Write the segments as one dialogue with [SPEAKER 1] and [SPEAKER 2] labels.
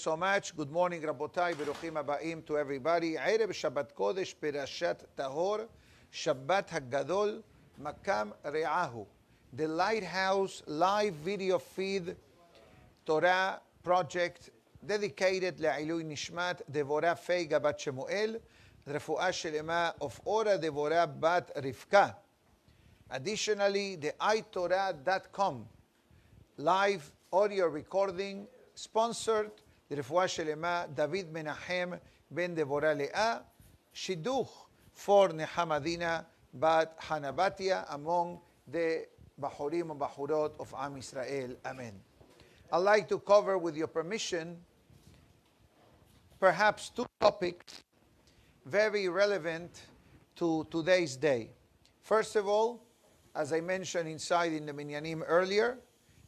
[SPEAKER 1] so much. Good morning, Rabotai, Beruchim Abaim to everybody. Erev Shabbat Kodesh, Perashat Tahor, Shabbat HaGadol, Makam Re'ahu. The Lighthouse live video feed Torah project dedicated Le'ilui Nishmat, Devorah Feiga Bat Shemuel, Refuah Shelema of Ora Devorah Bat Rivka. Additionally, the iTorah.com live audio recording sponsored the Refuah Shelema David Menachem Ben Devorah Leah, Shidduch for Nehamadina Bat Hanabatia among the Bahurim and Bahurot of Am Israel. Amen. I'd like to cover, with your permission, perhaps two topics very relevant to today's day. First of all, as I mentioned inside in the Minyanim earlier,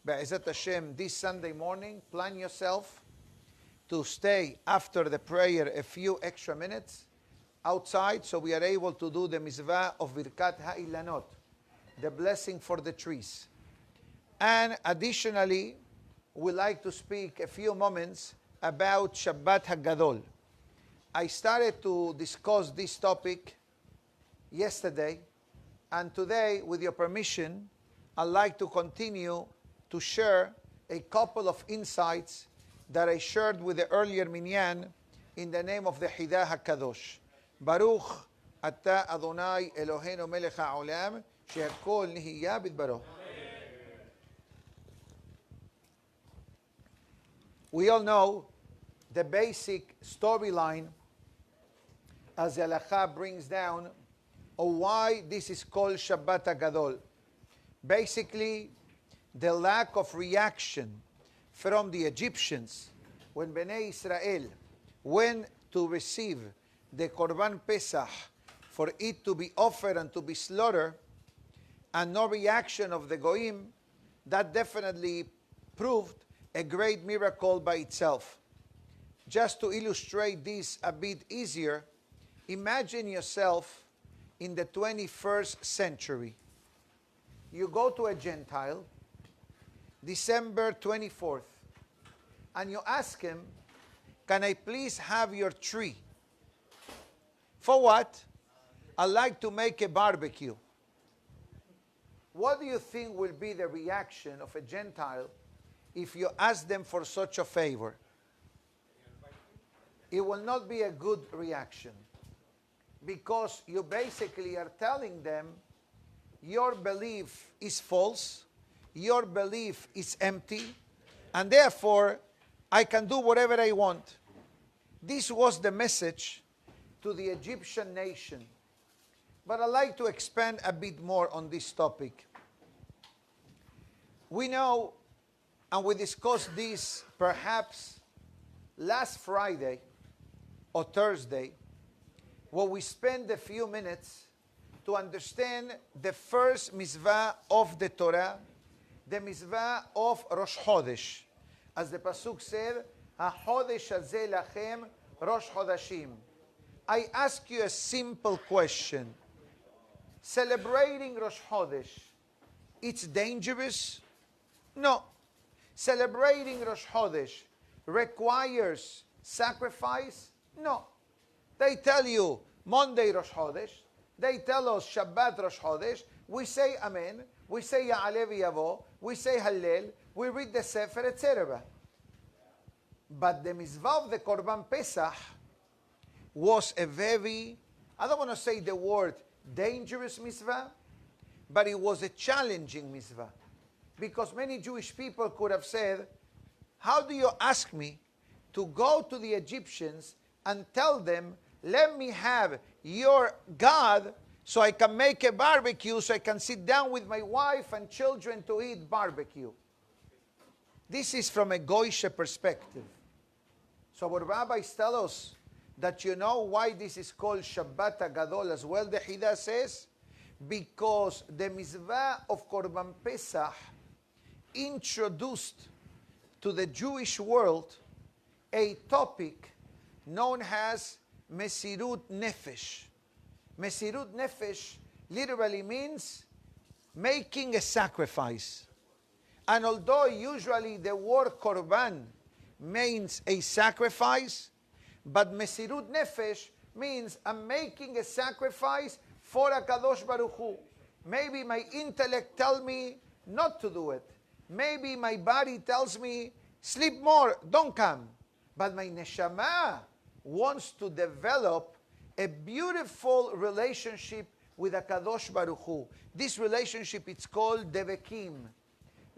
[SPEAKER 1] Be'ezat Hashem, this Sunday morning, plan yourself to stay after the prayer a few extra minutes outside so we are able to do the mitzvah of Birkat Ha'ilanot, the blessing for the trees. And additionally, we'd like to speak a few moments about Shabbat HaGadol. I started to discuss this topic yesterday, and today, with your permission, I'd like to continue to share a couple of insights that I shared with the earlier minyan in the name of the Hidah HaKadosh. Baruch Ata Adonai Eloheinu Melech HaOlam She'akol Nihiyah B'Dbaro. We all know the basic storyline as the halakha brings down of why this is called Shabbat HaGadol. Basically, the lack of reaction from the Egyptians when Bnei Israel went to receive the Korban Pesach for it to be offered and to be slaughtered, and no reaction of the Goyim, that definitely proved a great miracle by itself. Just to illustrate this a bit easier, imagine yourself in the 21st century. You go to a Gentile, December 24th, and you ask him, can I please have your tree? For what? I'd like to make a barbecue. What do you think will be the reaction of a Gentile if you ask them for such a favor? It will not be a good reaction, because you basically are telling them your belief is false, your belief is empty, and therefore I can do whatever I want. This was the message to the Egyptian nation. But I'd like to expand a bit more on this topic. We know, and we discussed this perhaps last Friday or Thursday, where we spent a few minutes to understand the first mitzvah of the Torah, the mitzvah of Rosh Chodesh. As the Pasuk said, HaChodesh hazeh lachem Rosh Chodashim. I ask you a simple question. Celebrating Rosh Chodesh, it's dangerous? No. Celebrating Rosh Chodesh requires sacrifice? No. They tell you Monday Rosh Chodesh, they tell us Shabbat Rosh Chodesh, we say Amen, we say Ya'aleh v'Yavo, we say Hallel, we read the Sefer, etc. But the mitzvah of the Korban Pesach was a very, I don't want to say the word dangerous mitzvah, but it was a challenging mitzvah. Because many Jewish people could have said, how do you ask me to go to the Egyptians and tell them, let me have your God so I can make a barbecue, so I can sit down with my wife and children to eat barbecue? This is from a Goyish perspective. So what rabbis tell us, that you know why this is called Shabbat HaGadol as well, the Hidah says, because the mitzvah of Korban Pesach introduced to the Jewish world a topic known as Mesirut Nefesh. Mesirut Nefesh literally means making a sacrifice. And although usually the word Korban means a sacrifice, but Mesirut Nefesh means I'm making a sacrifice for HaKadosh Baruch Hu. Maybe my intellect tells me not to do it. Maybe my body tells me, sleep more, don't come. But my neshama wants to develop a beautiful relationship with HaKadosh Baruch Hu. This relationship, it's called Devekim,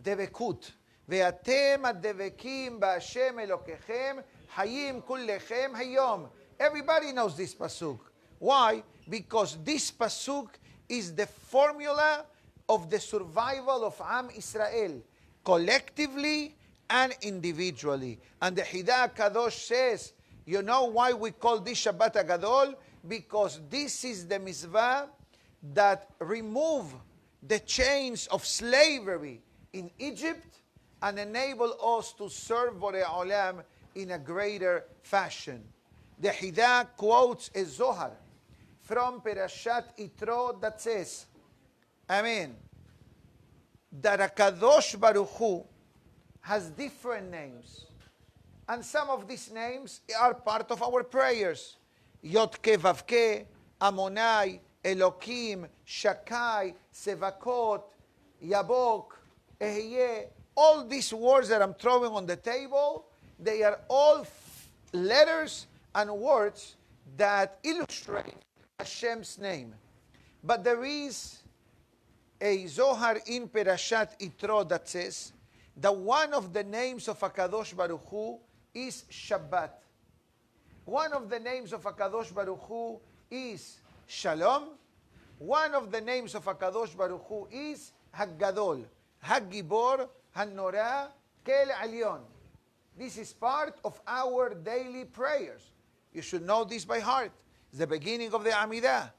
[SPEAKER 1] Devekut. Ve'atem ad-devekim ba'Hashem Elokechem hayim kullechem hayom. Everybody knows this pasuk. Why? Because this pasuk is the formula of the survival of Am Israel, collectively and individually. And the Hidah Kadosh says, you know why we call this Shabbat HaGadol? Because this is the mitzvah that remove the chains of slavery in Egypt and enable us to serve Borei Olam in a greater fashion. The Hidah quotes a Zohar from Perashat Yitro that says, Amen, that HaKadosh Baruch Hu has different names. And some of these names are part of our prayers. Yotke Vavke, Amonai, Elokim, Shakai, Sevakot, Yabok, Ehye. All these words that I'm throwing on the table, they are all letters and words that illustrate Hashem's name. But there is a Zohar in Perashat Yitro that says that one of the names of HaKadosh Baruch Hu is Shabbat. One of the names of HaKadosh Baruch Hu is Shalom. One of the names of HaKadosh Baruch Hu is Haggadol, Haggibor, Hanora, Kel Alyon. This is part of our daily prayers. You should know this by heart. It's the beginning of the Amidah.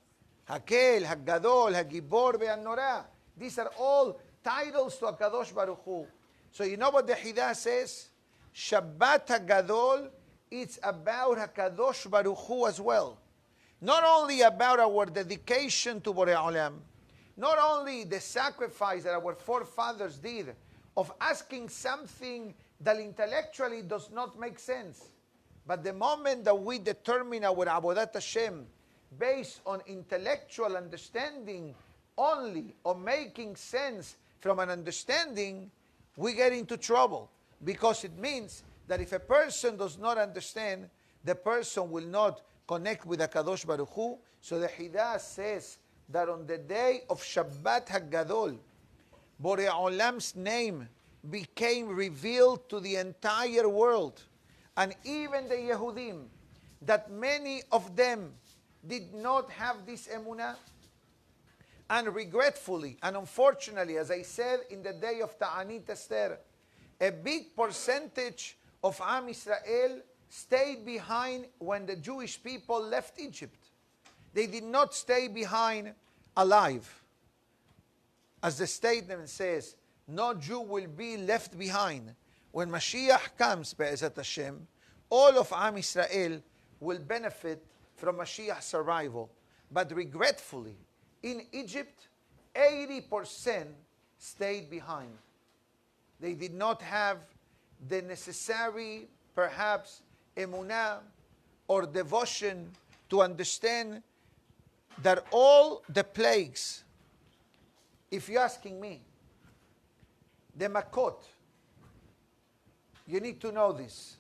[SPEAKER 1] Hakel, Haggadol, Hagibor, Ve'anora. These are all titles to HaKadosh Baruch Hu. So you know what the Hidah says? Shabbat HaGadol, it's about HaKadosh Baruch Hu as well. Not only about our dedication to Borei Olam, not only the sacrifice that our forefathers did of asking something that intellectually does not make sense, but the moment that we determine our Avodat Hashem based on intellectual understanding only, or making sense from an understanding, we get into trouble. Because it means that if a person does not understand, the person will not connect with HaKadosh Baruch Hu. So the Hidah says that on the day of Shabbat HaGadol, Borei Olam's name became revealed to the entire world. And even the Yehudim, that many of them did not have this emunah, and regretfully and unfortunately, as I said in the day of Ta'anit Esther, a big percentage of Am Israel stayed behind when the Jewish people left Egypt. They did not stay behind alive. As the statement says, no Jew will be left behind. When Mashiach comes, Be'ezat Hashem, all of Am Israel will benefit from Mashiach's arrival. But regretfully, in Egypt, 80% stayed behind. They did not have the necessary, perhaps, emunah or devotion to understand that all the plagues, if you're asking me, the Makot, you need to know this.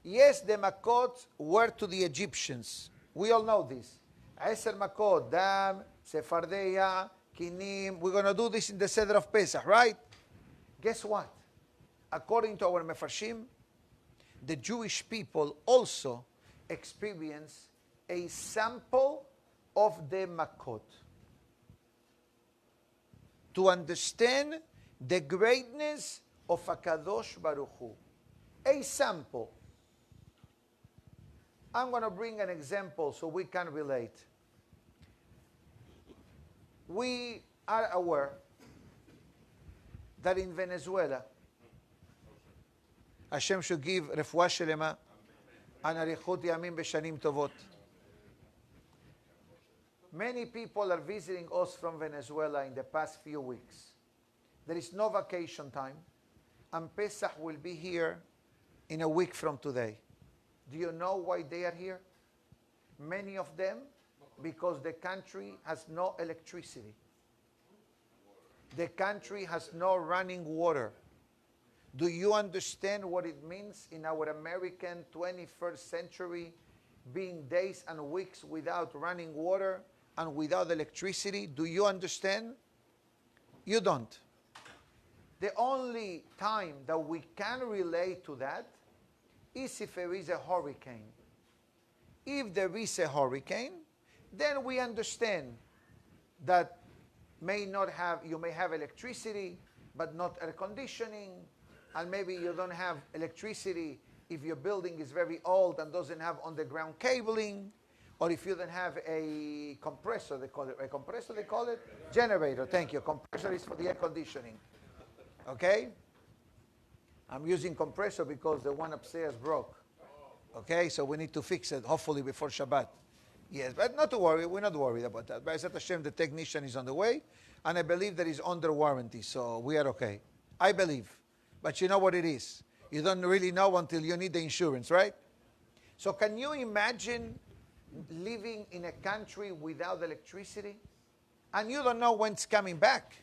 [SPEAKER 1] Yes, the Makot were to the Egyptians. We all know this. Eser Makot, Dam, Sephardeya, Kinim. We're going to do this in the Seder of Pesach, right? Guess what? According to our Mefarshim, the Jewish people also experience a sample of the Makot. To understand the greatness of HaKadosh Baruch Hu. A sample. I'm going to bring an example so we can relate. We are aware that in Venezuela, Hashem should give refuah shelema and arichut yamim b'shanim tovot. Many people are visiting us from Venezuela in the past few weeks. There is no vacation time, and Pesach will be here in a week from today. Do you know why they are here? Many of them, because the country has no electricity. The country has no running water. Do you understand what it means in our American 21st century, being days and weeks without running water and without electricity? Do you understand? You don't. The only time that we can relate to that is if there is a hurricane. If there is a hurricane, then we understand that you may have electricity, but not air conditioning, and maybe you don't have electricity if your building is very old and doesn't have underground cabling, or if you don't have a compressor, they call it, generator, thank you. Compressor is for the air conditioning, okay? I'm using compressor because the one upstairs broke, okay? So we need to fix it, hopefully before Shabbat. Yes, but not to worry, we're not worried about that. But B'ezrat Hashem, the technician is on the way, and I believe that he's under warranty, so we are okay. I believe. But you know what it is. You don't really know until you need the insurance, right? So can you imagine living in a country without electricity? And you don't know when it's coming back.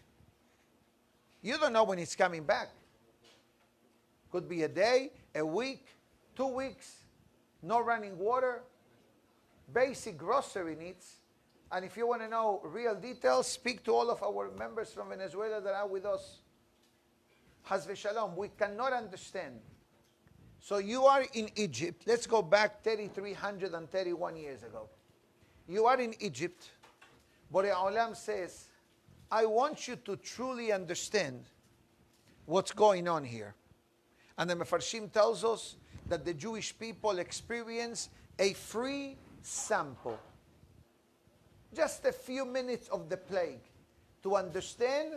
[SPEAKER 1] You don't know when it's coming back. Could be a day, a week, 2 weeks, no running water, basic grocery needs. And if you want to know real details, speak to all of our members from Venezuela that are with us. Haz v'shalom, we cannot understand. So you are in Egypt. Let's go back 3,331 years ago. You are in Egypt. Borei Olam says, I want you to truly understand what's going on here. And the Mefarshim tells us that the Jewish people experience a free sample. Just a few minutes of the plague to understand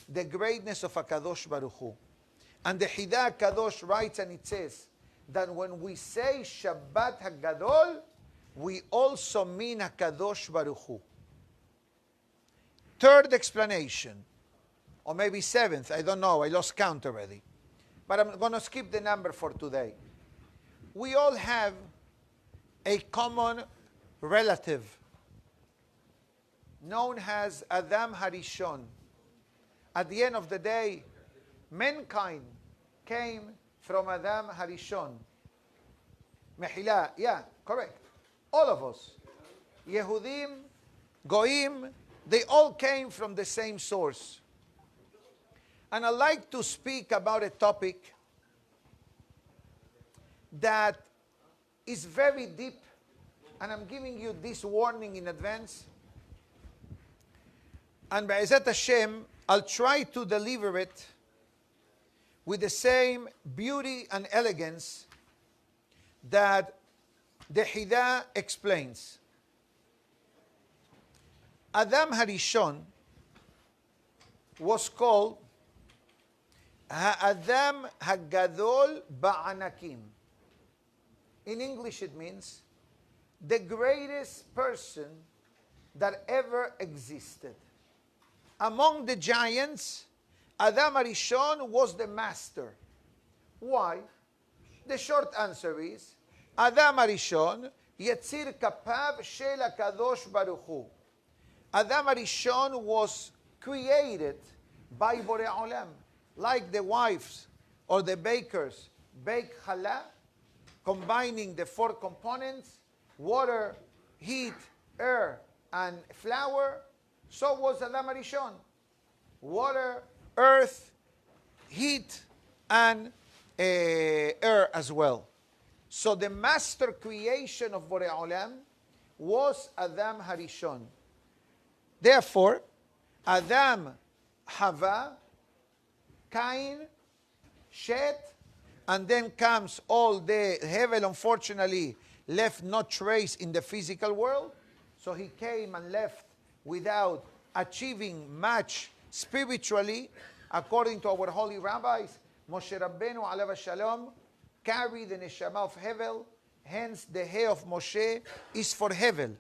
[SPEAKER 1] the greatness of HaKadosh Baruch Hu. And the Hidah HaKadosh writes, and it says that when we say Shabbat HaGadol, we also mean HaKadosh Baruch Hu. Third explanation, or maybe seventh, I don't know, I lost count already. But I'm going to skip the number for today. We all have a common relative known as Adam Harishon. At the end of the day, mankind came from Adam Harishon. Mehila, yeah, correct. All of us. Yehudim, Goim, they all came from the same source. And I like to speak about a topic that is very deep, and I'm giving you this warning in advance. And B'ezrat Hashem, I'll try to deliver it with the same beauty and elegance that the Hidah explains. Adam Harishon was called Ha'adam Hagadol Ba'anakim. In English it means the greatest person that ever existed. Among the giants, Adam Harishon was the master. Why? The short answer is, Adam Harishon, Yetzir Kapav Shel HaKadosh Baruch Hu. Adam Harishon was created by Borei Olam. Like the wives or the bakers bake challah, combining the four components, water, heat, air, and flour, so was Adam Harishon. Water, earth, heat, and air as well. So the master creation of Borei Olam was Adam Harishon. Therefore, Adam, Hava, Cain, Shet, and then comes all the Hevel, unfortunately, left no trace in the physical world. So he came and left without achieving much spiritually. According to our holy rabbis, Moshe Rabbeinu alav shalom carried the neshama of Hevel. Hence, the He of Moshe is for Hevel.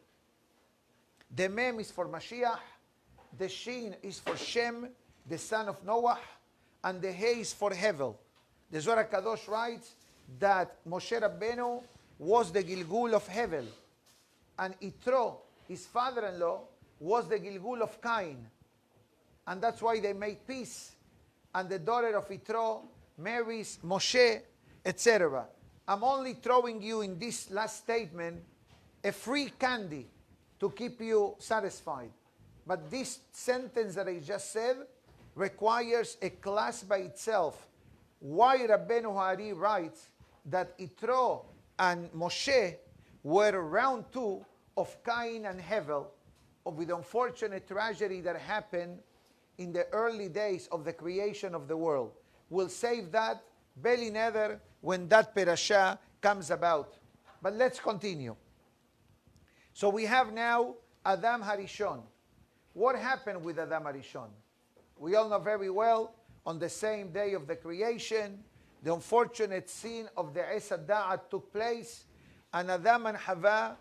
[SPEAKER 1] The Mem is for Mashiach. The Shin is for Shem, the son of Noah. And the He is for Hevel. The Zohar Kadosh writes that Moshe Rabbeinu was the Gilgul of Hevel, and Yitro, his father-in-law, was the Gilgul of Cain. And that's why they made peace. And the daughter of Yitro marries Moshe, etc. I'm only throwing you in this last statement a free candy to keep you satisfied. But this sentence that I just said requires a class by itself. Why Rabbeinu Hari writes that Yitro and Moshe were round two of Cain and Hevel, of the unfortunate tragedy that happened in the early days of the creation of the world. We'll save that, Beli Nether, when that perashah comes about. But let's continue. So we have now Adam Harishon. What happened with Adam Harishon? We all know very well, on the same day of the creation, the unfortunate sin of the Es Da'at took place, and Adam and Hava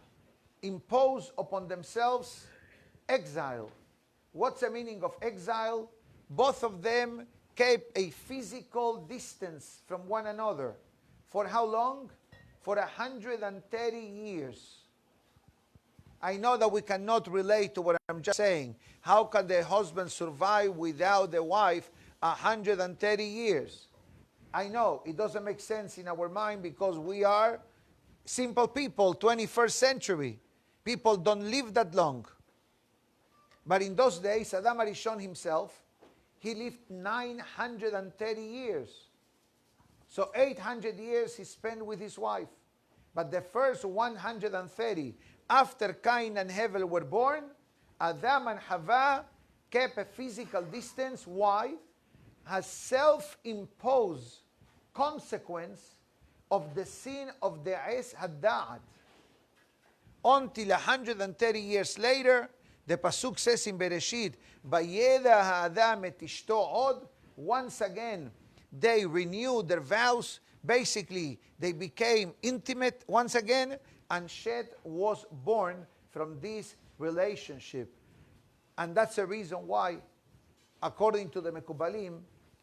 [SPEAKER 1] imposed upon themselves exile. What's the meaning of exile? Both of them kept a physical distance from one another. For how long? For 130 years. I know that we cannot relate to what I'm just saying. How can the husband survive without the wife 130 years? I know it doesn't make sense in our mind because we are simple people, 21st century. People don't live that long. But in those days, Adam Harishon himself, he lived 930 years. So 800 years he spent with his wife. But the first 130, after Cain and Hevel were born, Adam and Hava kept a physical distance. Why? As self-imposed consequence of the sin of the Es Hadda'at. Until 130 years later, the Pasuk says in Bereshit, Vayeda ha'adam et ishto od. Once again, they renewed their vows. Basically, they became intimate once again, and Shet was born from this relationship. And that's the reason why, according to the Mekubalim,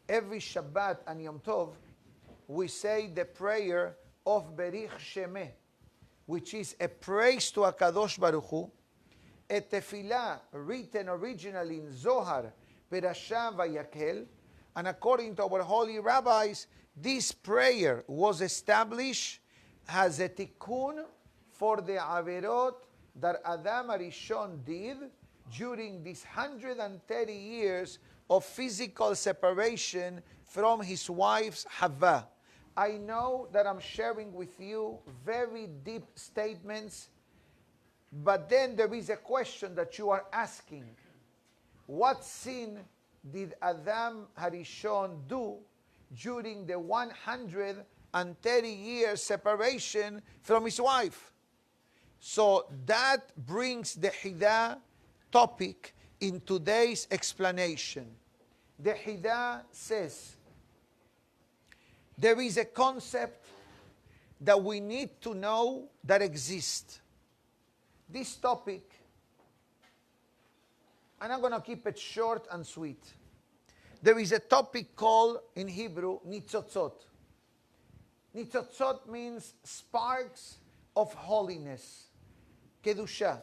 [SPEAKER 1] every Shabbat and Yom Tov, we say the prayer of Berich Shemeh, which is a praise to HaKadosh Baruch Hu, a tefillah written originally in Zohar, Perashah Vayakel, and according to our holy rabbis, this prayer was established as a tikkun for the averot that Adam Harishon did during these 130 years of physical separation from his wife's Hava. I know that I'm sharing with you very deep statements, but then there is a question that you are asking. What sin did Adam Harishon do during the 130 years separation from his wife? So that brings the Hidah topic in today's explanation. The Hidah says, there is a concept that we need to know that exists. This topic, and I'm going to keep it short and sweet. There is a topic called, in Hebrew, Nitzotzot. Nitzotzot means sparks of holiness, Kedusha.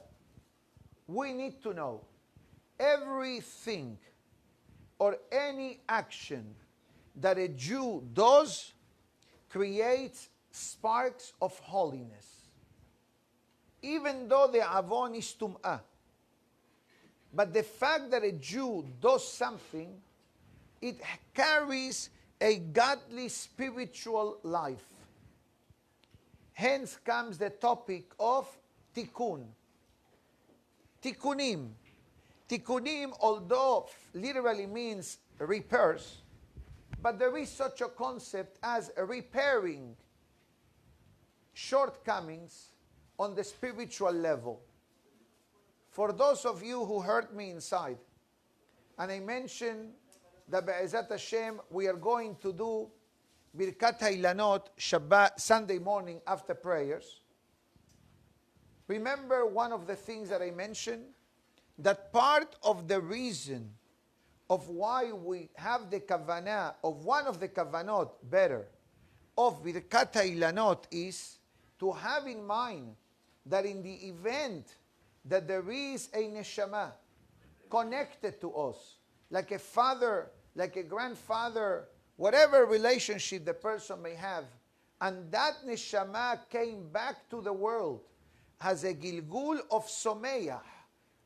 [SPEAKER 1] We need to know everything or any action that a Jew does creates sparks of holiness. Even though the avon is tum'ah. But the fact that a Jew does something, it carries a godly spiritual life. Hence comes the topic of tikkun. Tikkunim. Tikkunim, although literally means repairs, but there is such a concept as repairing shortcomings on the spiritual level. For those of you who hurt me inside, and I mentioned that Be'ezat Hashem, we are going to do Birkat HaIlanot Shabbat, Sunday morning after prayers. Remember one of the things that I mentioned? That part of the reason of why we have the kavanah, of one of the kavanot, better, of Birkat HaIlanot is to have in mind that in the event that there is a neshama connected to us, like a father, like a grandfather, whatever relationship the person may have, and that neshama came back to the world as a gilgul of someach,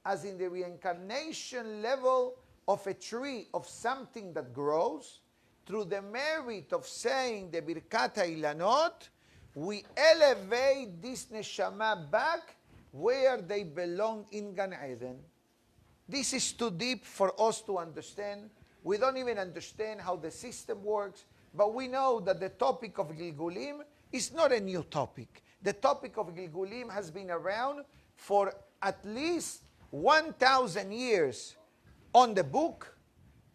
[SPEAKER 1] as in the reincarnation level of a tree, of something that grows, through the merit of saying the Birkat HaIlanot, we elevate this neshama back where they belong in Gan Eden. This is too deep for us to understand. We don't even understand how the system works, but we know that the topic of Gilgulim is not a new topic. The topic of Gilgulim has been around for at least 1,000 years on the book,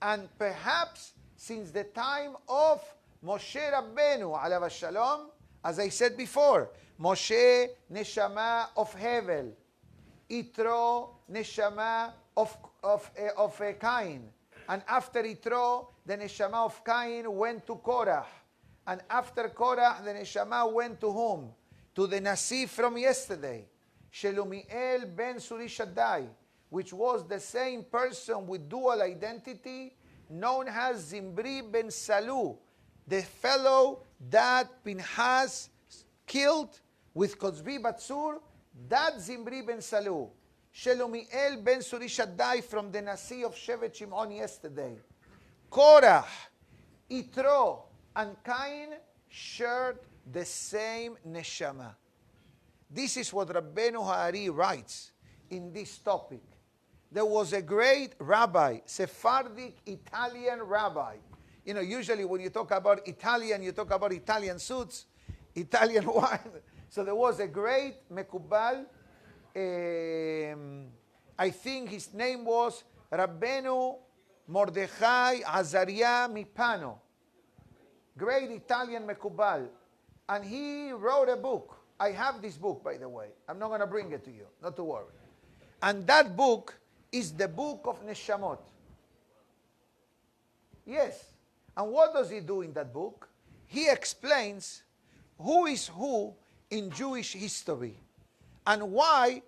[SPEAKER 1] and perhaps since the time of Moshe Rabbeinu, alav shalom, as I said before, Moshe, neshama of Hevel, Yitro, neshama of Cain, and after Yitro, the neshama of Cain went to Korah, and after Korah, the neshama went to whom? To the Nasi from yesterday, Shelumiel ben Suri Shaddai, which was the same person with dual identity, known as Zimri ben Salu, the fellow that Pinchas killed with Kozbi Batsur, that Zimri ben Salu. Shelumiel ben Suri Shaddai from the Nasi of Shevet Shimon yesterday. Korah, Yitro, and Cain shared the same neshama. This is what Rabbeinu Ha'ari writes in this topic. There was a great rabbi, Sephardic Italian rabbi. You know, usually when you talk about Italian, you talk about Italian suits, Italian wine. So there was a great Mekubal, I think his name was Rabbeinu Mordechai Azaria Mipano. Great Italian Mekubal. And he wrote a book. I have this book, by the way. I'm not going to bring it to you, not to worry. And that book is the book of Neshamot. Yes. And what does he do in that book? He explains who is who in Jewish history and why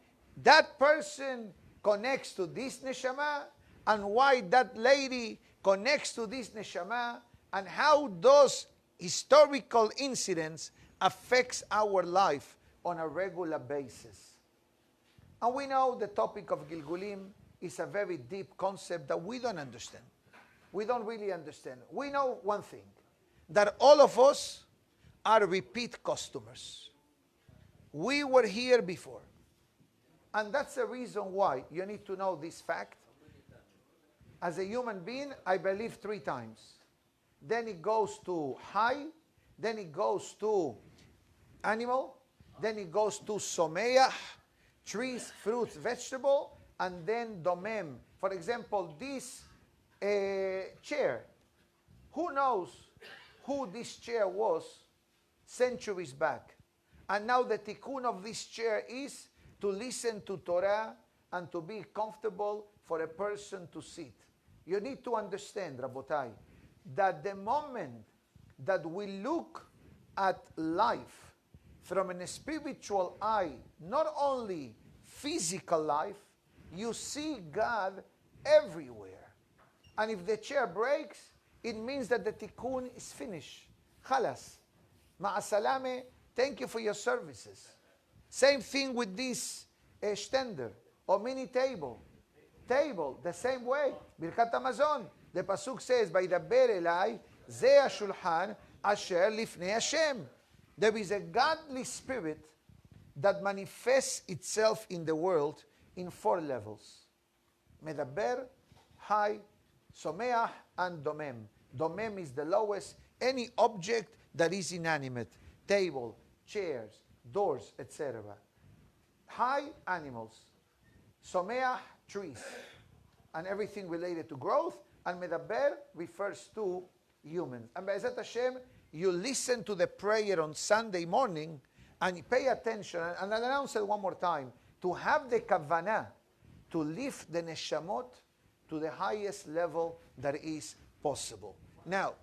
[SPEAKER 1] that person connects to this neshama and why that lady connects to this neshama and how those historical incidents affects our life on a regular basis. And we know the topic of Gilgulim is a very deep concept that we don't understand. We don't really understand. We know one thing, that all of us are repeat customers. We were here before. And that's the reason why you need to know this fact. As a human being, I believe 3 times. Then it goes to high, then it goes to animal, then it goes to someach, trees, fruits, vegetable, and then domem. For example, this chair. Who knows who this chair was centuries back? And now the tikkun of this chair is to listen to Torah and to be comfortable for a person to sit. You need to understand, Rabotai, that the moment that we look at life from a spiritual eye, not only physical life, you see God everywhere. And if the chair breaks, it means that the tikkun is finished. Khalas. Ma'asalame, thank you for your services. Same thing with this stender or mini table. Table, the same way. Birkat Hamazon. The Pasuk says, Vaydaber elai, ze hashulchan asher lifnei Hashem. There is a godly spirit that manifests itself in the world in 4 levels. Medaber, high, someach, and domem. Domem is the lowest. Any object that is inanimate. Table, chairs, doors, etc. High, animals. Someach, trees. And everything related to growth. And Medaber refers to humans. And Be'ezat Hashem, you listen to the prayer on Sunday morning and pay attention. And I'll announce it one more time. To have the kavanah to lift the neshamot to the highest level that is possible. Now,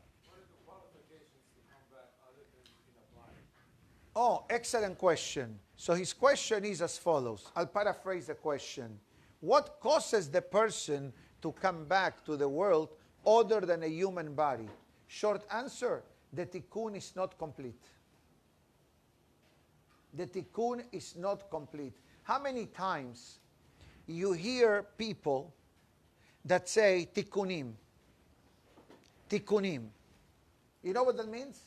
[SPEAKER 1] Oh, excellent question. So his question is as follows. I'll paraphrase the question. What causes the person to come back to the world other than a human body? Short answer, the tikkun is not complete. The tikkun is not complete. How many times you hear people that say tikkunim? Tikkunim. You know what that means?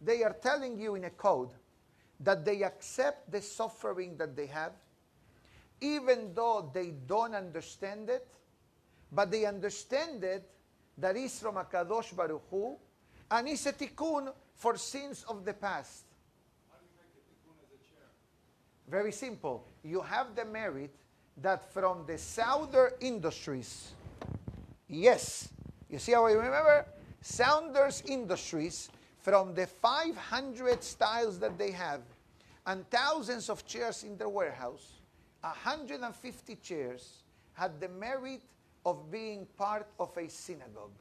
[SPEAKER 1] They are telling you in a code that they accept the suffering that they have, even though they don't understand it, but they understand it that is from HaKadosh Baruch Hu, and is a tikkun for sins of the past.
[SPEAKER 2] How do you make the tikkun as a chair?
[SPEAKER 1] Very simple. You have the merit that from the southern industries, yes, you see how I remember? Sounders Industries, from the 500 styles that they have, and thousands of chairs in their warehouse, 150 chairs had the merit of being part of a synagogue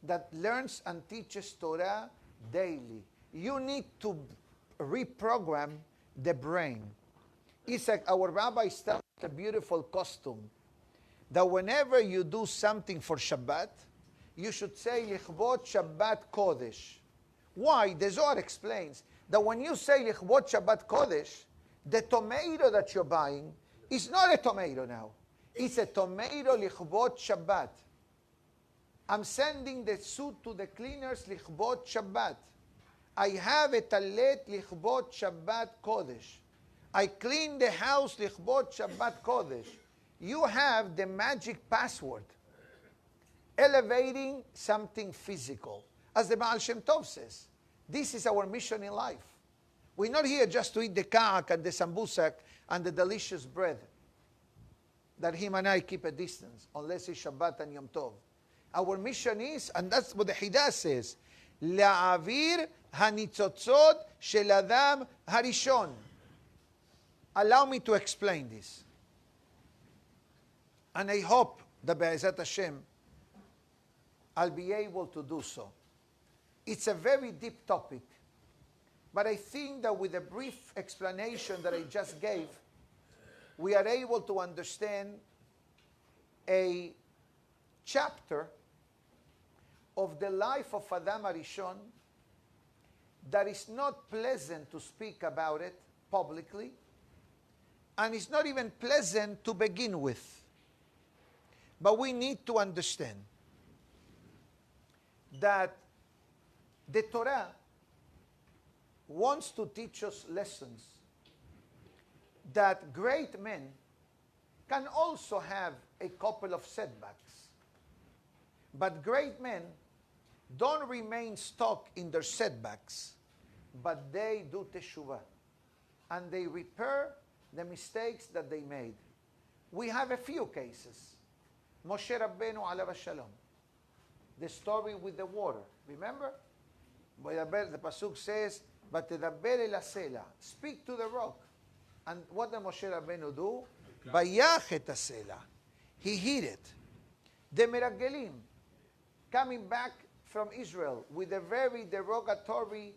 [SPEAKER 1] that learns and teaches Torah daily. You need to reprogram the brain. It's like our rabbi tells a beautiful costume that whenever you do something for Shabbat, you should say Lichvot Shabbat Kodesh. Why? The Zohar explains that when you say Lichvot Shabbat Kodesh, the tomato that you're buying is not a tomato now. It's a tomato Lichvot Shabbat. I'm sending the suit to the cleaners Lichvot Shabbat. I have a talet Lichvot Shabbat Kodesh. I clean the house Lichvot Shabbat Kodesh. You have the magic password, elevating something physical. As the Baal Shem Tov says, this is our mission in life. We're not here just to eat the ka'ak and the sambusak and the delicious bread that him and I keep a distance, unless it's Shabbat and Yom Tov. Our mission is, and that's what the Hidah says, La'avir hanitzotzot shel adam harishon. Allow me to explain this. And I hope that Be'ezat Hashem, I'll be able to do so. It's a very deep topic, but I think that with a brief explanation that I just gave, we are able to understand a chapter of the life of Adam Arishon that is not pleasant to speak about it publicly, and it's not even pleasant to begin with. But we need to understand that the Torah wants to teach us lessons that great men can also have a couple of setbacks. But great men don't remain stuck in their setbacks, but they do teshuvah, and they repair the mistakes that they made. We have a few cases. Moshe Rabbeinu alav shalom. The story with the water. Remember? The pasuk says, "Vatedaber el hasela." Speak to the rock. And what did Moshe Rabbeinu do? Vayach et hasela. He hid it. The Meragelim, coming back from Israel with a very derogatory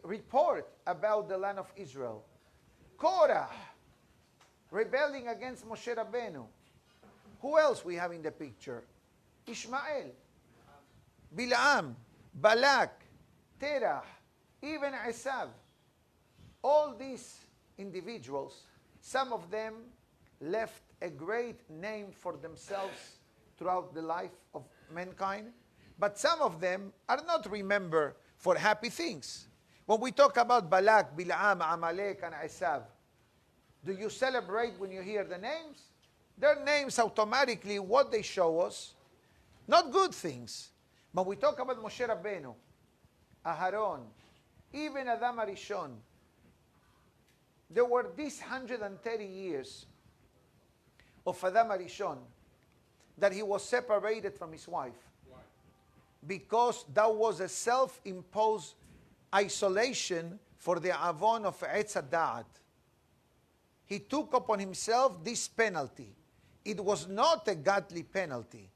[SPEAKER 1] report about the land of Israel. Korah, rebelling against Moshe Rabbeinu. Who else we have in the picture? Ishmael, Bilaam, Balak, Terah, even Esav. All these individuals, some of them left a great name for themselves throughout the life of mankind, but some of them are not remembered for happy things. When we talk about Balak, Bilaam, Amalek, and Esav, do you celebrate when you hear the names? Their names automatically, what they show us, not good things. But we talk about Moshe Rabbeinu, Aharon, even Adam Arishon. There were these 130 years of Adam Arishon that he was separated from his wife.
[SPEAKER 2] Why?
[SPEAKER 1] Because that was a self-imposed isolation for the avon of Etz HaDa'at. He took upon himself this penalty. It was not a godly penalty.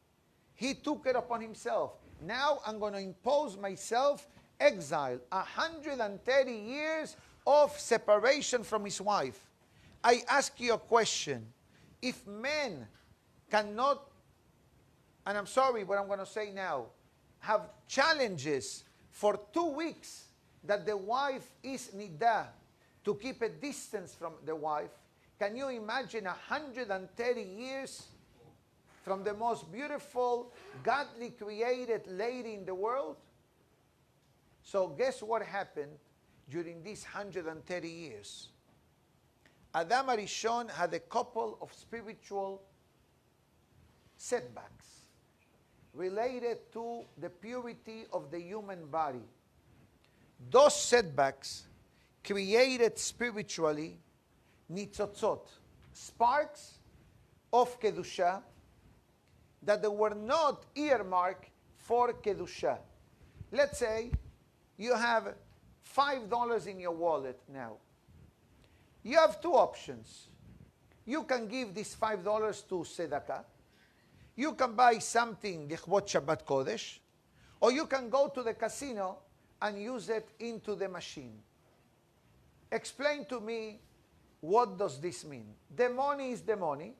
[SPEAKER 1] He took it upon himself. Now I'm going to impose myself exile, 130 years of separation from his wife. I ask you a question. If men cannot, and I'm sorry what I'm going to say now, have challenges for 2 weeks that the wife is nida, to keep a distance from the wife, can you imagine 130 years from the most beautiful, godly created lady in the world? So guess what happened during these 130 years? Adam Arishon had a couple of spiritual setbacks related to the purity of the human body. Those setbacks created spiritually nitzotzot, sparks of Kedusha that they were not earmarked for Kedusha. Let's say you have $5 in your wallet now. You have two options. You can give this $5 to tzedakah. You can buy something, Lichvot Shabbat Kodesh, or you can go to the casino and use it into the machine. Explain to me, what does this mean? The money is the money,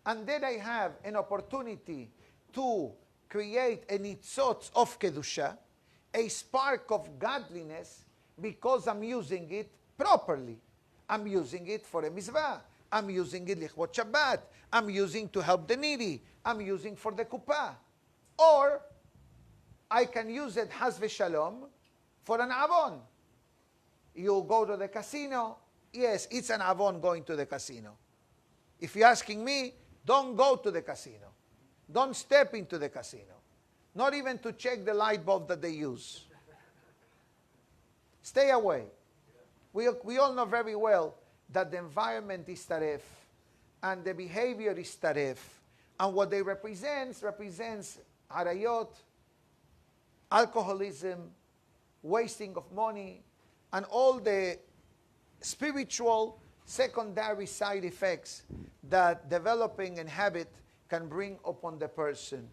[SPEAKER 1] and then I have an opportunity to create a nitzotz of Kedusha, a spark of godliness, because I'm using it properly. I'm using it for a mitzvah. I'm using it Lichvot Shabbat. I'm using to help the needy. I'm using for the kuppah. Or I can use it, Haz v'shalom, for an avon. You go to the casino. Yes, it's an avon going to the casino. If you're asking me, don't go to the casino. Don't step into the casino. Not even to check the light bulb that they use. Stay away. We all know very well that the environment is taref, and the behavior is taref, and what they represents harayot, alcoholism, wasting of money, and all the spiritual secondary side effects that developing a habit can bring upon the person.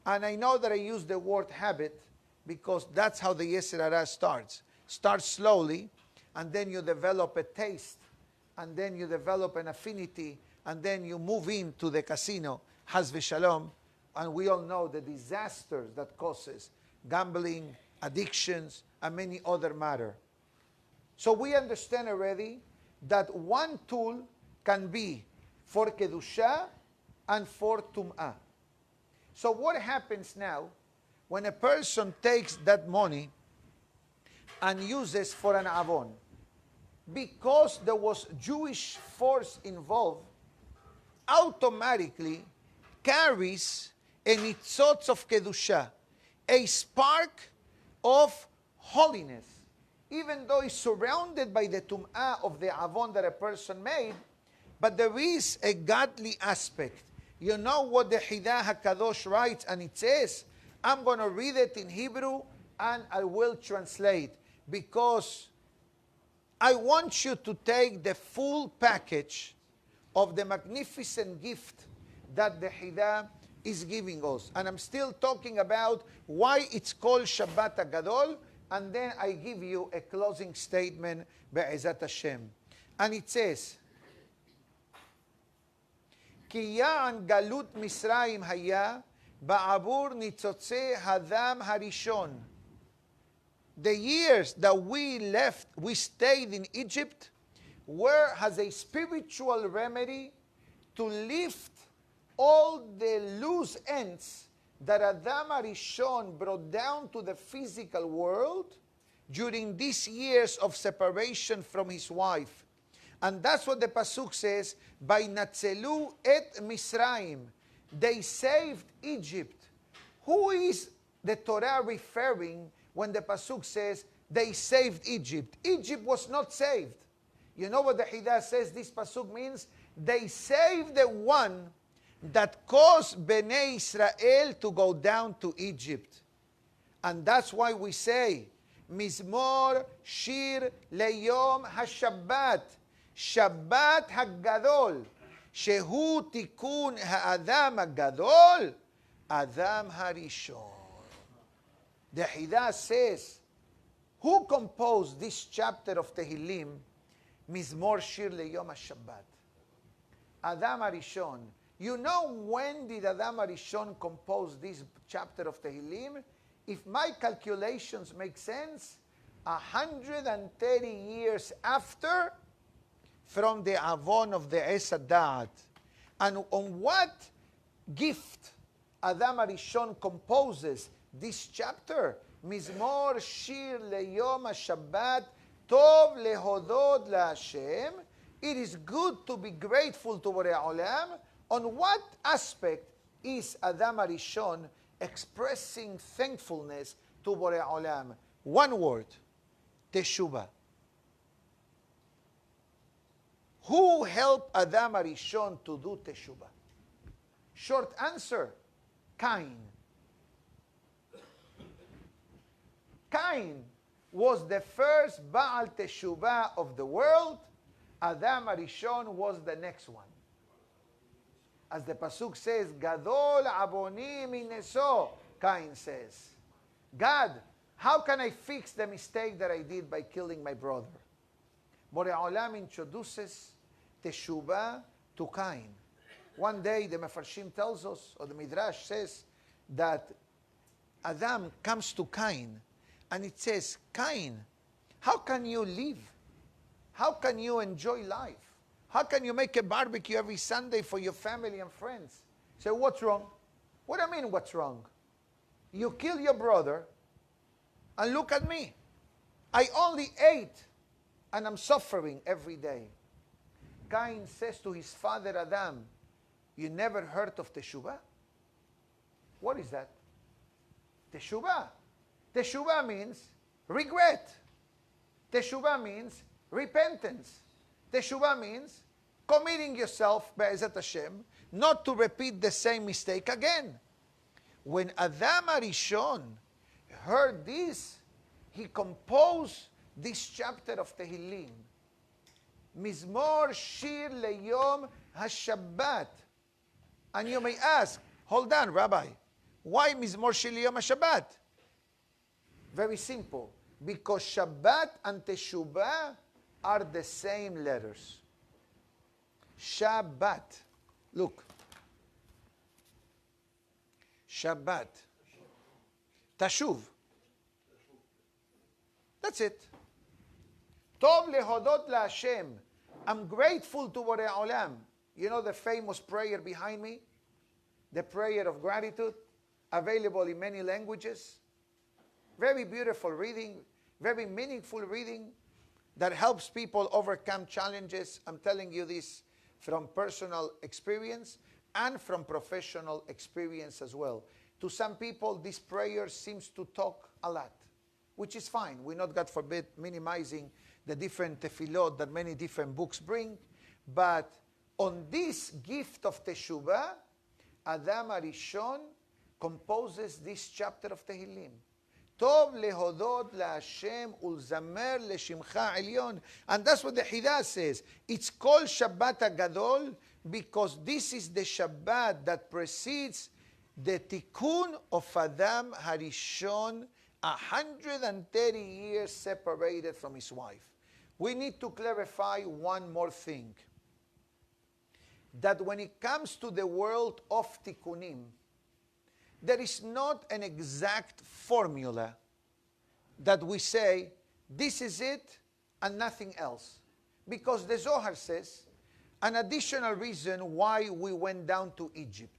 [SPEAKER 1] And I know that I use the word habit because that's how the Yetzer Hara starts. Starts slowly, and then you develop a taste, and then you develop an affinity, and then you move into the casino, Haz v'shalom, and we all know the disasters that causes gambling, addictions, and many other matter. So we understand already that one tool can be for Kedusha and for Tum'ah. So what happens now when a person takes that money and uses for an avon? Because there was Jewish force involved, automatically carries a nitzotz of Kedusha, a spark of holiness. Even though it's surrounded by the Tum'ah of the avon that a person made, but there is a godly aspect. You know what the Hidah HaKadosh writes, and it says, I'm going to read it in Hebrew and I will translate, because I want you to take the full package of the magnificent gift that the Hidah is giving us. And I'm still talking about why it's called Shabbat HaGadol, and then I give you a closing statement, Be'ezat Hashem. And it says, Ki ya'an galut Misraim haya ba'abur nitzotze hadam harishon. The years that we stayed in Egypt, were as a spiritual remedy to lift all the loose ends that Adam Arishon brought down to the physical world during these years of separation from his wife. And that's what the Pasuk says, by Natzelu et Misraim. They saved Egypt. Who is the Torah referring when the Pasuk says they saved Egypt? Egypt was not saved. You know what the Hidah says this Pasuk means? They saved the one that caused Bnei Israel to go down to Egypt. And that's why we say, Mizmor Shir Leyom HaShabbat, Shabbat HaGadol, Shehu Tikun HaAdam HaGadol, Adam HaRishon. The Hidah says Who composed this chapter of Tehillim, Mizmor Shir Leyom HaShabbat? Adam Arishon. You know when did Adam Arishon compose this chapter of Tehillim? If my calculations make sense, 130 years after from the Avon of the Es Hadat. And on what gift Adam Arishon composes this chapter? Mizmor Shir Leyom HaShabbat Tov Lehodod LaHashem. It is good to be grateful to Borei Olam. On what aspect is Adam Arishon expressing thankfulness to Borei Olam? One word, Teshuvah. Who helped Adam Arishon to do Teshuvah? Short answer, Cain. Cain was the first Baal Teshuvah of the world. Adam Arishon was the next one. As the Pasuk says, Gadol Aboni Mineso, Cain says. God, how can I fix the mistake that I did by killing my brother? Borei Olam introduces Teshuvah to Cain. One day the Mefarshim tells us, or the Midrash says, that Adam comes to Cain, and it says, Cain, how can you live? How can you enjoy life? How can you make a barbecue every Sunday for your family and friends? So what's wrong? What do I mean, what's wrong? You kill your brother, and look at me. I only ate, and I'm suffering every day. Cain says to his father Adam, you never heard of Teshuvah? What is that? Teshuvah. Teshuvah means regret. Teshuvah means repentance. Teshuvah means committing yourself, Be'ezat Hashem, not to repeat the same mistake again. When Adam Arishon heard this, he composed this chapter of Tehillim. Mizmor Shir Leyom HaShabbat. And you may ask, hold on, Rabbi, why Mizmor Shir Leyom HaShabbat? Very simple. Because Shabbat and Teshuvah are the same letters. Shabbat. Look. Shabbat. Tashuv. That's it. Tov lehodot laHashem. I'm grateful to Borei Olam. You know the famous prayer behind me? The prayer of gratitude, available in many languages. Very beautiful reading, very meaningful reading that helps people overcome challenges. I'm telling you this from personal experience and from professional experience as well. To some people, this prayer seems to talk a lot, which is fine. We're not, God forbid, minimizing the different tefillot that many different books bring. But on this gift of Teshuvah, Adam Arishon composes this chapter of Tehillim. Tov lehodot laHashem ulzamer leshimcha elyon. And that's what the Hidah says. It's called Shabbat HaGadol because this is the Shabbat that precedes the Tikkun of Adam Harishon, 130 years separated from his wife. We need to clarify one more thing. That when it comes to the world of Tikkunim, there is not an exact formula that we say, this is it and nothing else. Because the Zohar says, an additional reason why we went down to Egypt.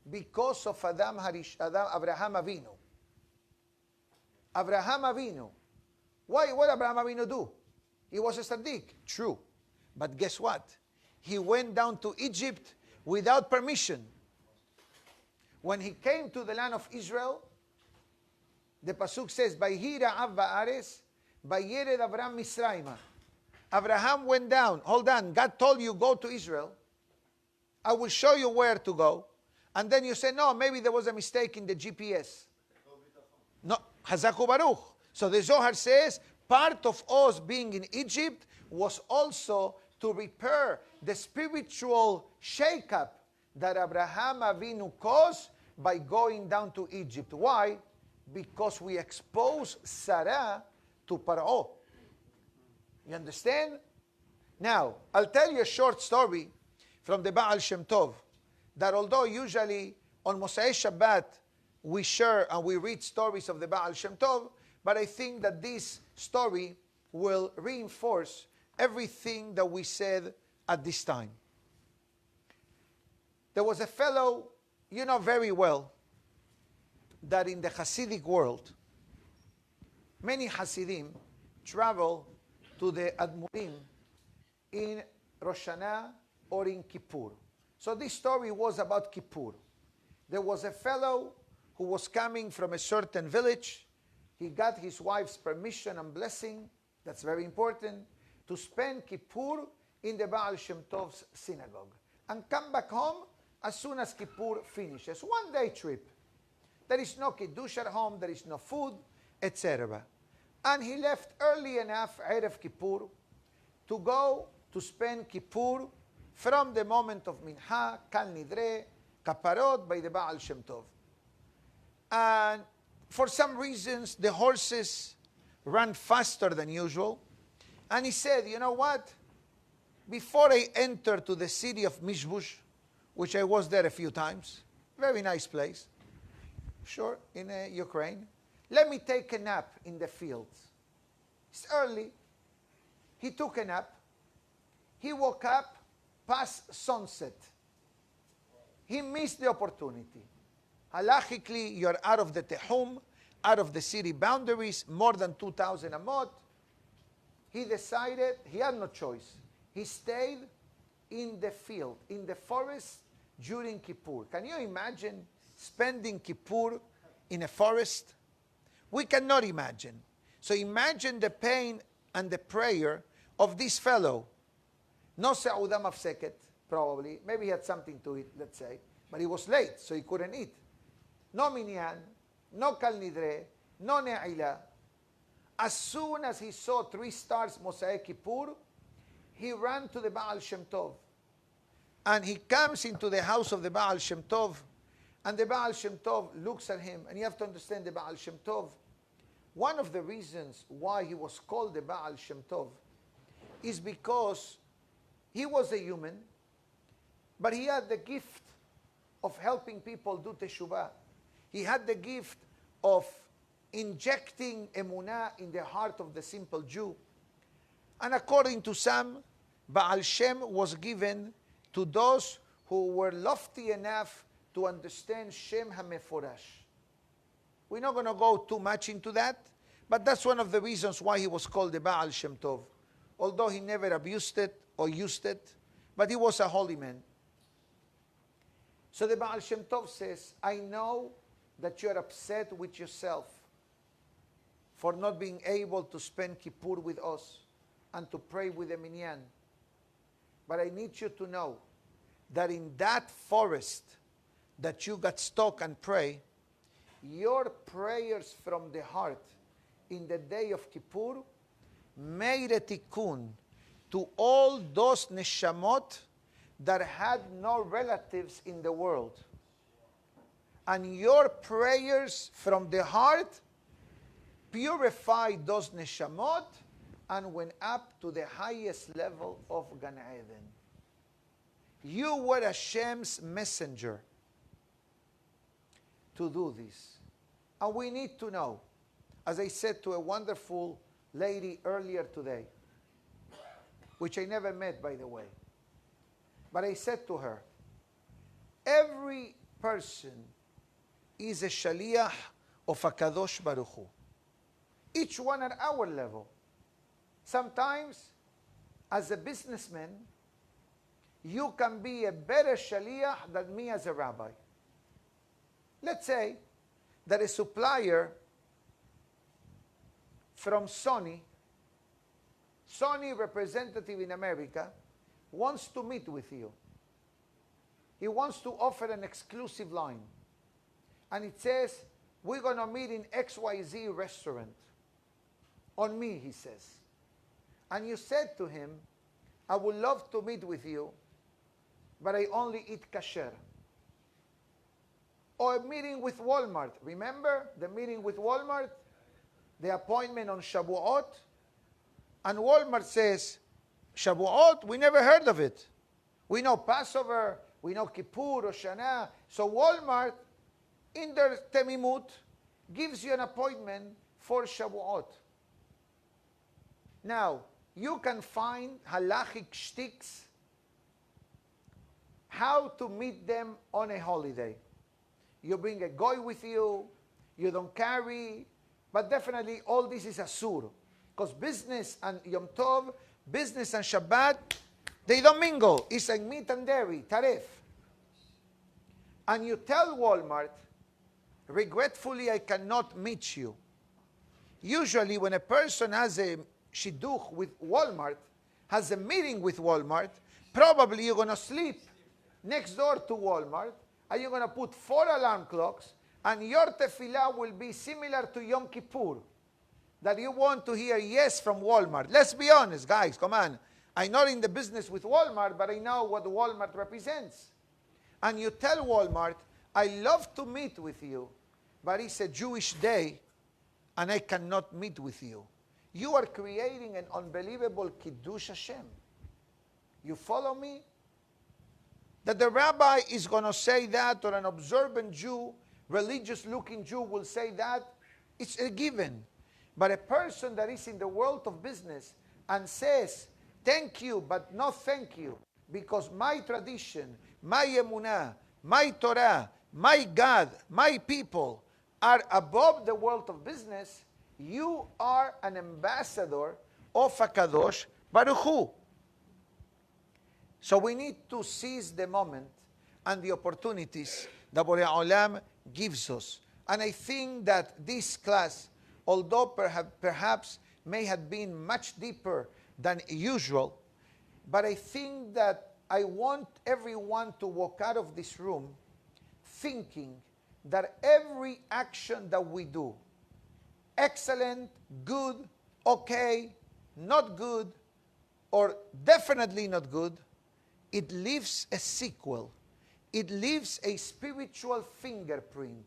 [SPEAKER 1] Because of Abraham Avinu. Abraham Avinu. Why? What did Abraham Avinu do? He was a tzaddik. True. But guess what? He went down to Egypt without permission. When he came to the land of Israel, the Pasuk says, Vayhi Ra'av ba'aretz, vayered Abraham Misraima. Abraham went down. Hold on. God told you, go to Israel. I will show you where to go. And then you say, no, maybe there was a mistake in the GPS. No, Hazaku Baruch. So the Zohar says, part of us being in Egypt was also to repair the spiritual shakeup that Abraham Avinu caused by going down to Egypt. Why? Because we exposed Sarah to Paro. You understand? Now, I'll tell you a short story from the Baal Shem Tov, that although usually on Mosai Shabbat we share and we read stories of the Baal Shem Tov, but I think that this story will reinforce everything that we said at this time. There was a fellow, you know very well, that in the Hasidic world, many Hasidim travel to the Admurim in Rosh Hashanah or in Kippur. So this story was about Kippur. There was a fellow who was coming from a certain village. He got his wife's permission and blessing, that's very important, to spend Kippur in the Baal Shem Tov's synagogue and come back home as soon as Kippur finishes. One day trip. There is no kiddush at home, there is no food, etc. And he left early enough, Erev Kippur, to go to spend Kippur from the moment of Mincha, Kal Nidre, Kaparot by the Baal Shem Tov. And for some reasons, the horses ran faster than usual. And he said, you know what? Before I enter to the city of Mishbush, which I was there a few times, very nice place, sure, in Ukraine, let me take a nap in the fields. It's early. He took a nap. He woke up past sunset. He missed the opportunity. Halachically, you're out of the Tehum, out of the city boundaries, more than 2,000 amot. He decided, he had no choice. He stayed in the field, in the forest during Kippur. Can you imagine spending Kippur in a forest? We cannot imagine. So imagine the pain and the prayer of this fellow. No Sa'udah Mafseket, probably. Maybe he had something to eat, let's say. But he was late, so he couldn't eat. No minyan, no Kal Nidre, no Ne'ilah. As soon as he saw 3 stars Mosai Kippur, he ran to the Baal Shem Tov. And he comes into the house of the Baal Shem Tov, and the Baal Shem Tov looks at him. And you have to understand the Baal Shem Tov. One of the reasons why he was called the Baal Shem Tov is because he was a human, but he had the gift of helping people do teshuvah. He had the gift of injecting emunah in the heart of the simple Jew. And according to some, Baal Shem was given to those who were lofty enough to understand Shem HaMeforash. We're not going to go too much into that, but that's one of the reasons why he was called the Baal Shem Tov. Although he never abused it or used it, but he was a holy man. So the Baal Shem Tov says, I know that you're upset with yourself for not being able to spend Kippur with us and to pray with the minyan. But I need you to know that in that forest that you got stuck and pray, your prayers from the heart in the day of Kippur made a tikkun to all those neshamot that had no relatives in the world. And your prayers from the heart purified those neshamot and went up to the highest level of Gan Eden. You were Hashem's messenger to do this. And we need to know, as I said to a wonderful lady earlier today, which I never met, by the way, but I said to her, every person is a shaliach of HaKadosh Baruch Hu. Each one at our level. Sometimes, as a businessman, you can be a better shaliach than me as a rabbi. Let's say that a supplier from Sony representative in America, wants to meet with you. He wants to offer an exclusive line. And it says, we're going to meet in XYZ restaurant. On me, he says. And you said to him, I would love to meet with you, but I only eat kasher. Or a meeting with Walmart. Remember the meeting with Walmart? the appointment on Shavuot, and Walmart says, Shavuot, we never heard of it. We know Passover, we know Kippur, Rosh Hashanah. So Walmart, in their temimut, gives you an appointment for Shavuot. Now, you can find halachic shticks how to meet them on a holiday. You bring a goy with you, you don't carry, but definitely all this is asur. Because business and Yom Tov, business and Shabbat, they don't mingle. It's like meat and dairy, taref. And you tell Walmart, regretfully, I cannot meet you. Usually when a person has a shidduch with Walmart, has a meeting with Walmart, probably you're going to sleep next door to Walmart, and you're going to put 4 alarm clocks, and your tefillah will be similar to Yom Kippur, that you want to hear yes from Walmart. Let's be honest, guys, come on. I'm not in the business with Walmart, but I know what Walmart represents. And you tell Walmart, I love to meet with you, but it's a Jewish day, and I cannot meet with you. You are creating an unbelievable Kiddush Hashem. You follow me? That the rabbi is going to say that, or an observant Jew, religious-looking Jew will say that, it's a given. But a person that is in the world of business and says, thank you, but no thank you, because my tradition, my emunah, my Torah, my God, my people are above the world of business, you are an ambassador of HaKadosh Baruch Hu. So we need to seize the moment and the opportunities that Borei Olam gives us. And I think that this class, although perhaps may have been much deeper than usual, but I think that I want everyone to walk out of this room thinking that every action that we do, excellent, good, okay, not good, or definitely not good, it leaves a sequel. It leaves a spiritual fingerprint.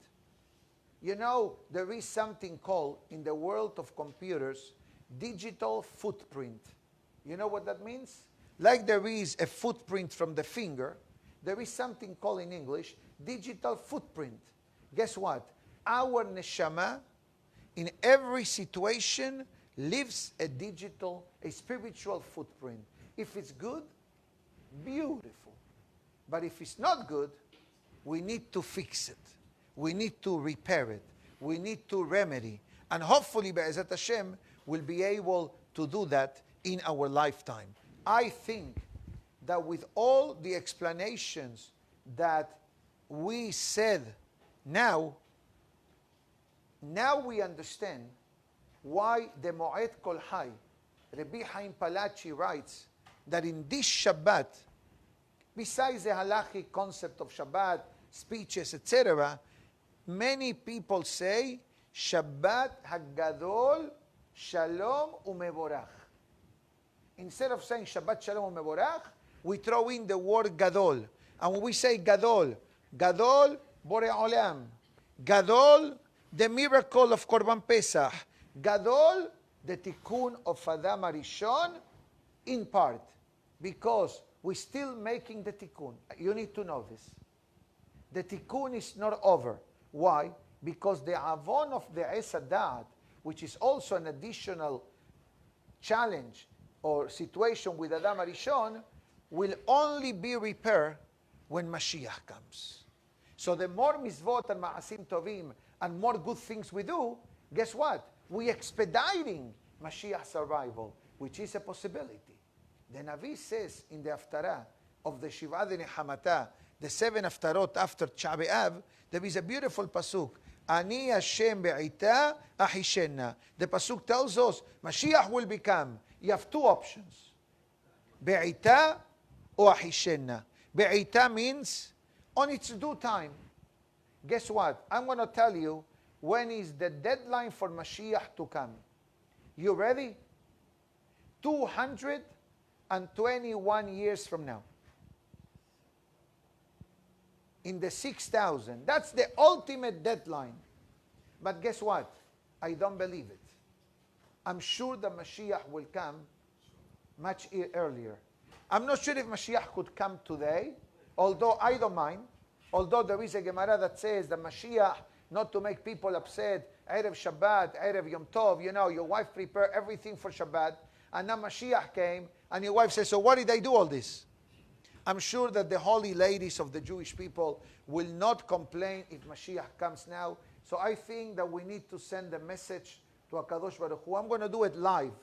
[SPEAKER 1] You know, there is something called, in the world of computers, digital footprint. You know what that means? Like there is a footprint from the finger, there is something called in English, digital footprint. Guess what? Our neshama, in every situation, leaves a digital, a spiritual footprint. If it's good, beautiful. But if it's not good, we need to fix it. We need to repair it. We need to remedy. And hopefully, Be'ezat Hashem, we'll be able to do that in our lifetime. I think that with all the explanations that we said now we understand why the Moed Kol Hai, Rabbi Chaim Palachi writes that in this Shabbat, besides the halachic concept of Shabbat, speeches, etc., many people say, Shabbat HaGadol Shalom Umevorach. Instead of saying Shabbat Shalom Umevorach, we throw in the word Gadol. And when we say Gadol, Gadol Borei Olam, Gadol, the miracle of Korban Pesach, Gadol, the tikkun of Adam Arishon, in part, because we're still making the tikkun. You need to know this. The tikkun is not over. Why? Because the avon of the Esadat, which is also an additional challenge or situation with Adam Arishon, will only be repaired when Mashiach comes. So the more mitzvot and ma'asim tovim and more good things we do, guess what? We're expediting Mashiach's arrival, which is a possibility. The Navi says in the Aventura of the Shiva de Nehamata, the 7 Haftarot after Tsh'a B'Av, there is a beautiful pasuk. Ani Hashem be'ita ahishenna. The pasuk tells us Mashiach will become. You have 2 options. Be'ita or ahishenna. Be'ita means on its due time. Guess what? I'm going to tell you when is the deadline for Mashiach to come. You ready? 221 years from now. In the 6,000. That's the ultimate deadline. But guess what? I don't believe it. I'm sure the Mashiach will come much earlier. I'm not sure if Mashiach could come today, although I don't mind. Although there is a Gemara that says the Mashiach, not to make people upset, Erev Shabbat, Erev Yom Tov, your wife prepared everything for Shabbat, and now Mashiach came, and your wife says, so why did I do all this? I'm sure that the holy ladies of the Jewish people will not complain if Mashiach comes now. So I think that we need to send a message to HaKadosh Baruch Hu. I'm going to do it live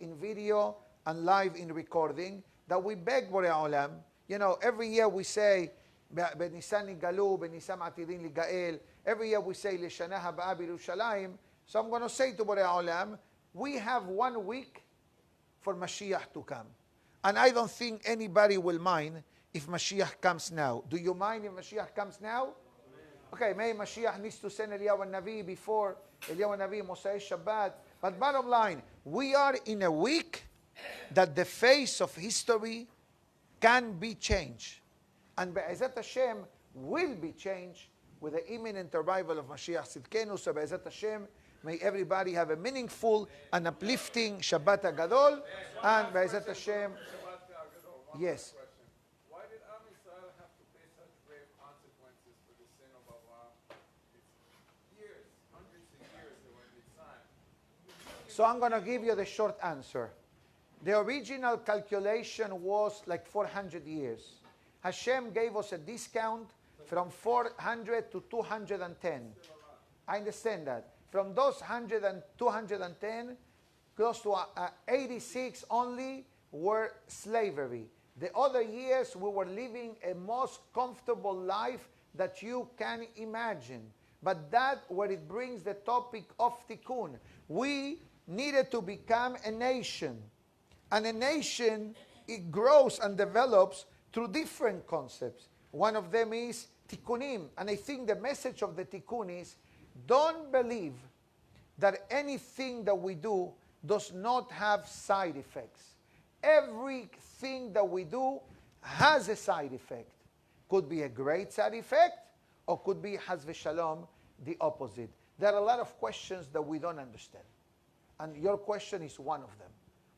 [SPEAKER 1] in video and live in recording, that we beg Borei Olam. Every year we say, B'Nisan Nigalu, B'Nisan Atidin Ligael. Every year we say, L'Shana Haba'ah B'Yerushalayim. So I'm going to say to Borei Olam, we have 1 week for Mashiach to come. And I don't think anybody will mind if Mashiach comes now. Do you mind if Mashiach comes now? Okay, maybe Mashiach needs to send Eliyahu Navi before Eliyahu Navi, Mosai Shabbat. But bottom line, we are in a week that the face of history can be changed. And Be'ezat Hashem will be changed with the imminent arrival of Mashiach Tzidkenu. So Be'ezat Hashem, may everybody have a meaningful and uplifting Shabbat HaGadol. And Be'ezat Hashem, yes.
[SPEAKER 2] Why did Am Yisrael have to pay such grave consequences for the sin of Avraham? It's years, hundreds of years they were in Mitzrayim.
[SPEAKER 1] So I'm going to give you the short answer. The original calculation was like 400 years. Hashem gave us a discount from 400 to 210. I understand that. From those 100 and 210, close to 86 only were slavery. The other years we were living a most comfortable life that you can imagine. But that where it brings the topic of tikkun. We needed to become a nation. And a nation, it grows and develops through different concepts. One of them is tikkunim. And I think the message of the tikkun is, don't believe that anything that we do does not have side effects. Everything that we do has a side effect. Could be a great side effect, or could be, Haz v'Shalom, the opposite. There are a lot of questions that we don't understand. And your question is one of them.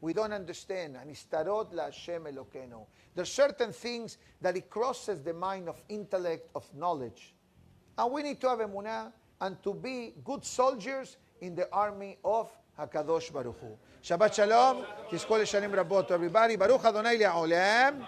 [SPEAKER 1] We don't understand. Anistarot la Hashem Elokeinu. There are certain things that it crosses the mind of intellect, of knowledge. And we need to have emunah and to be good soldiers in the army of HaKadosh Baruch Hu. Shabbat Shalom. Tizkol Shanim Rabot. Everybody. Baruch Adonai Le'olam.